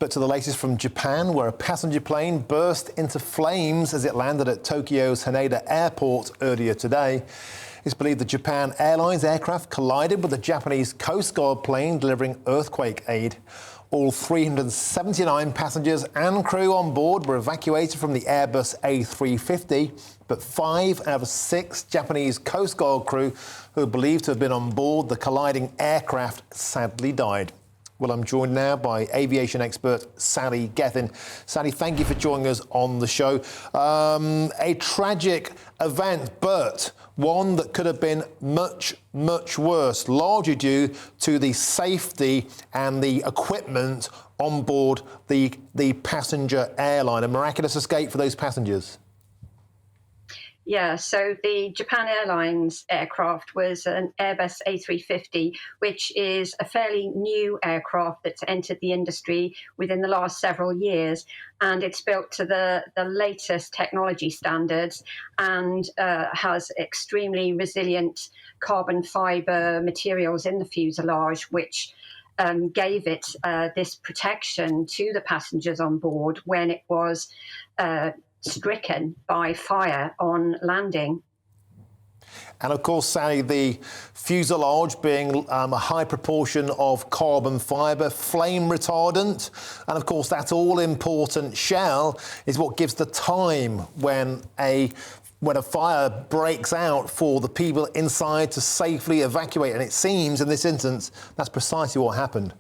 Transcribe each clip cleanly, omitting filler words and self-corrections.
But to the latest from Japan, where a passenger plane burst into flames as it landed at Tokyo's Haneda Airport earlier today. It's believed the Japan Airlines aircraft collided with a Japanese Coast Guard plane delivering earthquake aid. All 379 passengers and crew on board were evacuated from the Airbus A350, but 5 out of 6 Japanese Coast Guard crew who are believed to have been on board the colliding aircraft sadly died. Well, I'm joined now by aviation expert Sally Gethin. Sally, thank you for joining us on the show. A tragic event, but one that could have been much, much worse, largely due to the safety and the equipment on board the passenger airline. A miraculous escape for those passengers. Yeah, so the Japan Airlines aircraft was an Airbus A350, which is a fairly new aircraft that's entered the industry within the last several years. And it's built to the latest technology standards and has extremely resilient carbon fiber materials in the fuselage, which gave it this protection to the passengers on board when it was stricken by fire on landing. And of course, Sally, the fuselage being a high proportion of carbon fibre, flame retardant, and of course that all-important shell is what gives the time when a fire breaks out for the people inside to safely evacuate. And it seems in this instance that's precisely what happened.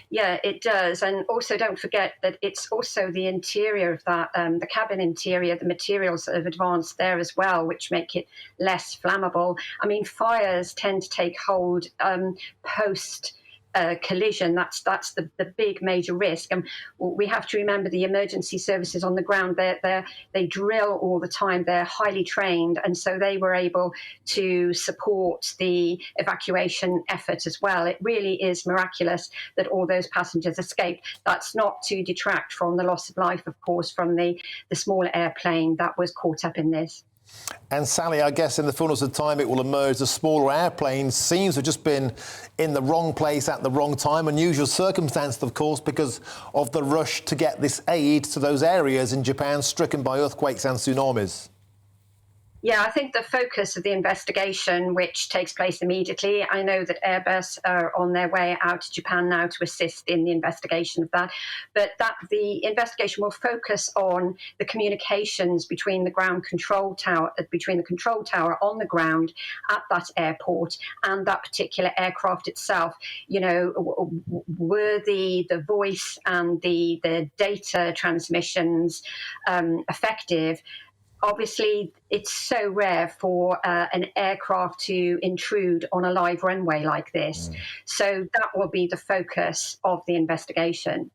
Yeah, it does. And also don't forget that it's also the interior of that, the cabin interior, the materials that have advanced there as well, which make it less flammable. I mean, fires tend to take hold post collision. That's the big major risk. And we have to remember the emergency services on the ground, they drill all the time. They're highly trained. And so they were able to support the evacuation effort as well. It really is miraculous that all those passengers escaped. That's not to detract from the loss of life, of course, from the smaller airplane that was caught up in this. And Sally, I guess in the fullness of time it will emerge the smaller airplane seems to have just been in the wrong place at the wrong time. Unusual circumstance, of course, because of the rush to get this aid to those areas in Japan stricken by earthquakes and tsunamis. Yeah, I think the focus of the investigation, which takes place immediately, I know that Airbus are on their way out to Japan now to assist in the investigation of that, but that the investigation will focus on the communications between the ground control tower, between the control tower on the ground at that airport and that particular aircraft itself. You know, were the voice and the data transmissions effective? Obviously, it's so rare for an aircraft to intrude on a live runway like this. So that will be the focus of the investigation.